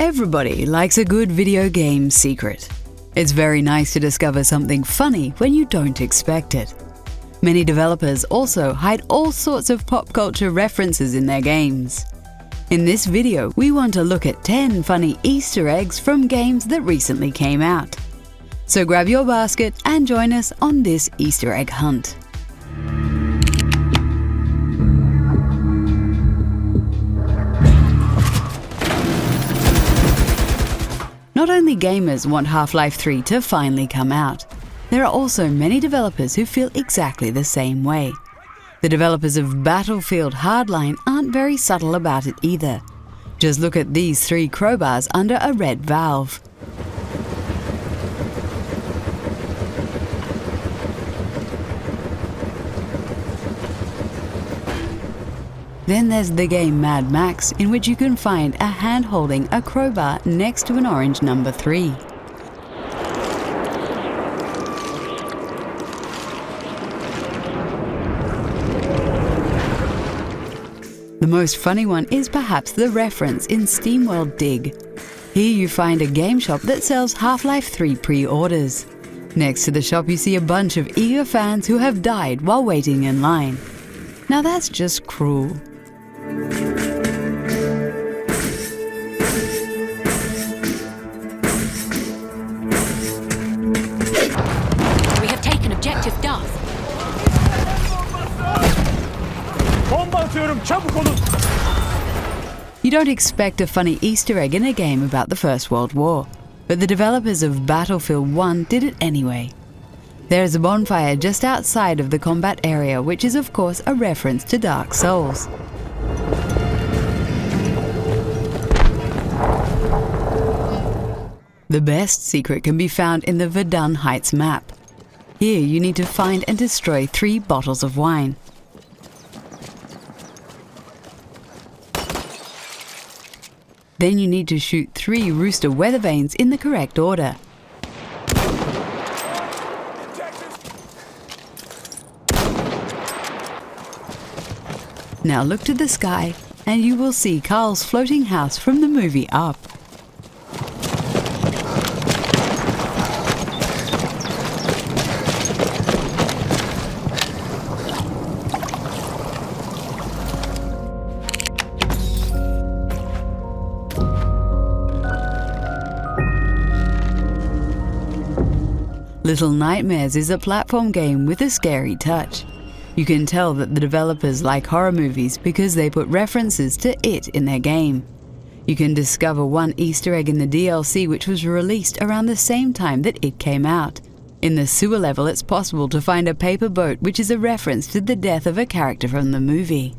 Everybody likes a good video game secret. It's very nice to discover something funny when you don't expect it. Many developers also hide all sorts of pop culture references in their games. In this video, we want to look at 10 funny Easter eggs from games that recently came out. So grab your basket and join us on this Easter egg hunt. Not only gamers want Half-Life 3 to finally come out, there are also many developers who feel exactly the same way. The developers of Battlefield Hardline aren't very subtle about it either. Just look at these 3 crowbars under a red valve. Then there's the game Mad Max, in which you can find a hand holding a crowbar next to an orange number 3. The most funny one is perhaps the reference in SteamWorld Dig. Here you find a game shop that sells Half-Life 3 pre-orders. Next to the shop you see a bunch of eager fans who have died while waiting in line. Now that's just cruel. We have taken objective Duff. You don't expect a funny Easter egg in a game about the First World War, but the developers of Battlefield 1 did it anyway. There is a bonfire just outside of the combat area, which is of course a reference to Dark Souls. The best secret can be found in the Verdun Heights map. Here you need to find and destroy 3 bottles of wine. Then you need to shoot 3 rooster weather vanes in the correct order. Now look to the sky and you will see Carl's floating house from the movie Up. Little Nightmares is a platform game with a scary touch. You can tell that the developers like horror movies because they put references to it in their game. You can discover one Easter egg in the DLC which was released around the same time that it came out. In the sewer level it's possible to find a paper boat which is a reference to the death of a character from the movie.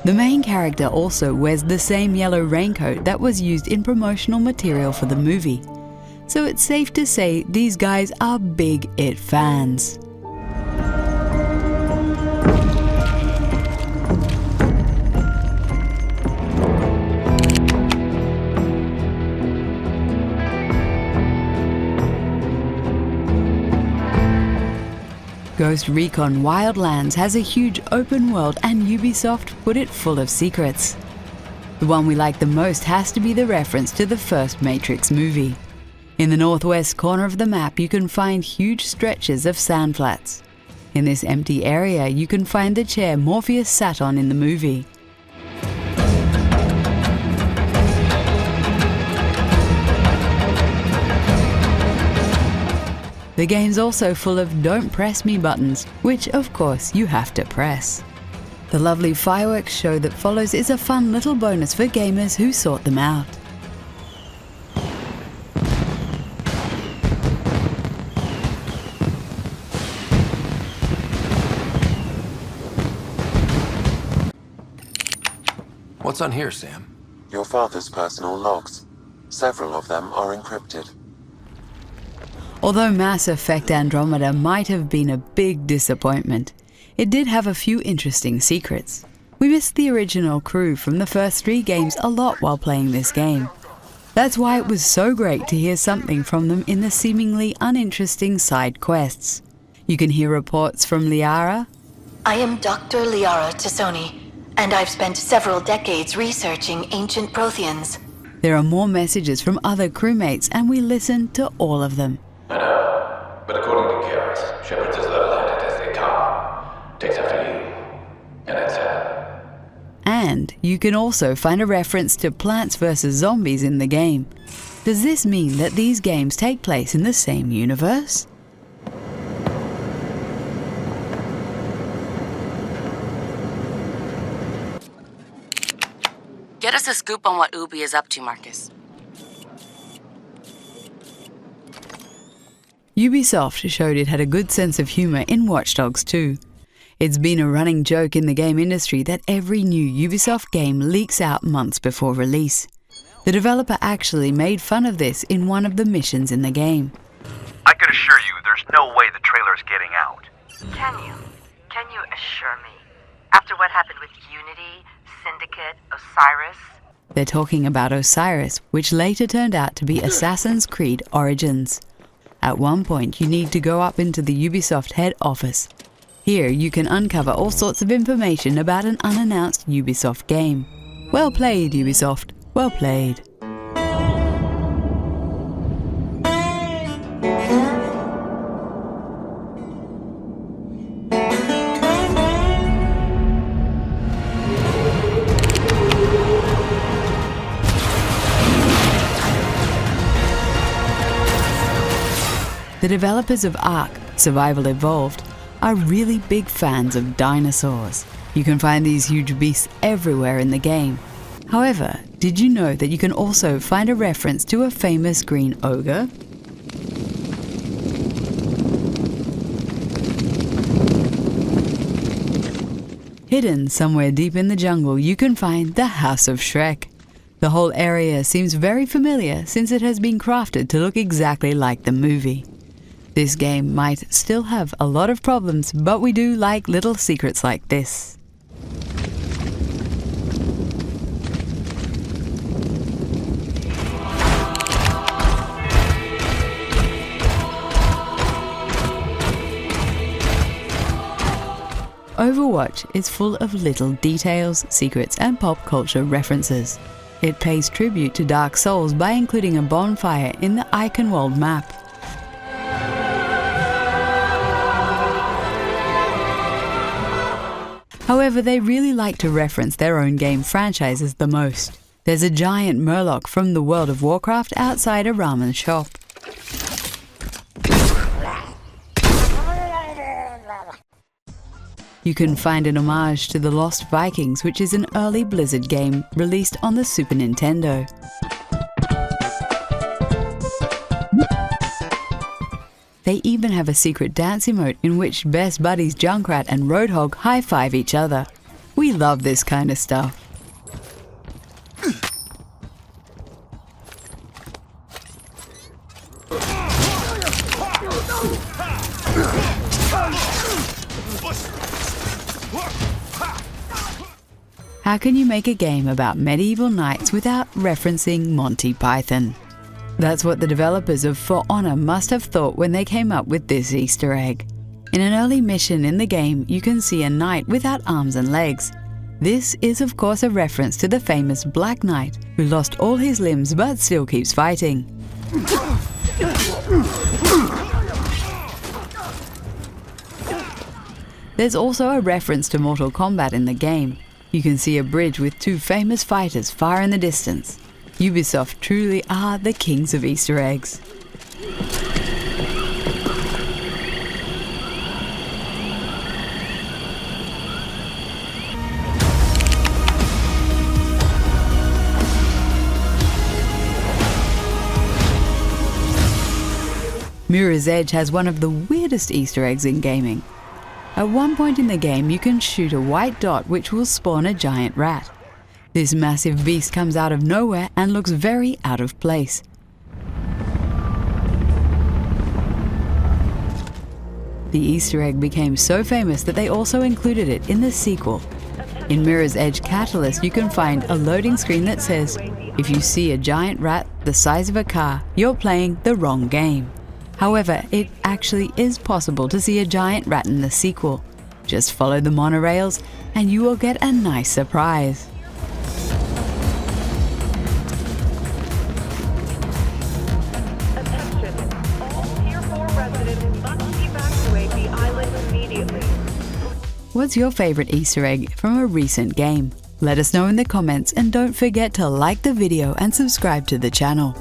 The main character also wears the same yellow raincoat that was used in promotional material for the movie. So it's safe to say these guys are big It fans. Ghost Recon Wildlands has a huge open world and Ubisoft put it full of secrets. The one we like the most has to be the reference to the first Matrix movie. In the northwest corner of the map you can find huge stretches of sand flats. In this empty area you can find the chair Morpheus sat on in the movie. The game's also full of don't press me buttons, which of course you have to press. The lovely fireworks show that follows is a fun little bonus for gamers who sort them out. What's on here, Sam? Your father's personal logs. Several of them are encrypted. Although Mass Effect Andromeda might have been a big disappointment, it did have a few interesting secrets. We missed the original crew from the first 3 games a lot while playing this game. That's why it was so great to hear something from them in the seemingly uninteresting side quests. You can hear reports from Liara. I am Dr. Liara Tassoni, and I've spent several decades researching ancient Protheans. There are more messages from other crewmates, and we listen to all of them. I know, but according to Garrett, Shepard's as level-headed as they come. Takes after you, and it's And you can also find a reference to Plants vs. Zombies in the game. Does this mean that these games take place in the same universe? Get us a scoop on what Ubi is up to, Marcus. Ubisoft showed it had a good sense of humour in Watch Dogs 2. It's been a running joke in the game industry that every new Ubisoft game leaks out months before release. The developer actually made fun of this in one of the missions in the game. I can assure you there's no way the trailer's getting out. Can you assure me? After what happened with Unity, Syndicate, Osiris? They're talking about Osiris, which later turned out to be Assassin's Creed Origins. At one point, you need to go up into the Ubisoft head office. Here, you can uncover all sorts of information about an unannounced Ubisoft game. Well played, Ubisoft. Well played. The developers of Ark, Survival Evolved, are really big fans of dinosaurs. You can find these huge beasts everywhere in the game. However, did you know that you can also find a reference to a famous green ogre? Hidden somewhere deep in the jungle, you can find the House of Shrek. The whole area seems very familiar since it has been crafted to look exactly like the movie. This game might still have a lot of problems, but we do like little secrets like this. Overwatch is full of little details, secrets, and pop culture references. It pays tribute to Dark Souls by including a bonfire in the Eichenwald map. However, they really like to reference their own game franchises the most. There's a giant murloc from the World of Warcraft outside a ramen shop. You can find an homage to The Lost Vikings, which is an early Blizzard game released on the Super Nintendo. They even have a secret dance emote in which best buddies Junkrat and Roadhog high-five each other. We love this kind of stuff. How can you make a game about medieval knights without referencing Monty Python? That's what the developers of For Honor must have thought when they came up with this Easter egg. In an early mission in the game, you can see a knight without arms and legs. This is of course a reference to the famous Black Knight, who lost all his limbs but still keeps fighting. There's also a reference to Mortal Kombat in the game. You can see a bridge with two famous fighters far in the distance. Ubisoft truly are the kings of Easter eggs. Mirror's Edge has one of the weirdest Easter eggs in gaming. At one point in the game, you can shoot a white dot which will spawn a giant rat. This massive beast comes out of nowhere and looks very out of place. The Easter egg became so famous that they also included it in the sequel. In Mirror's Edge Catalyst, you can find a loading screen that says, if you see a giant rat the size of a car, you're playing the wrong game. However, it actually is possible to see a giant rat in the sequel. Just follow the monorails and you will get a nice surprise. Attention, all Tier 4 residents must evacuate the island immediately. What's your favorite Easter egg from a recent game? Let us know in the comments and don't forget to like the video and subscribe to the channel.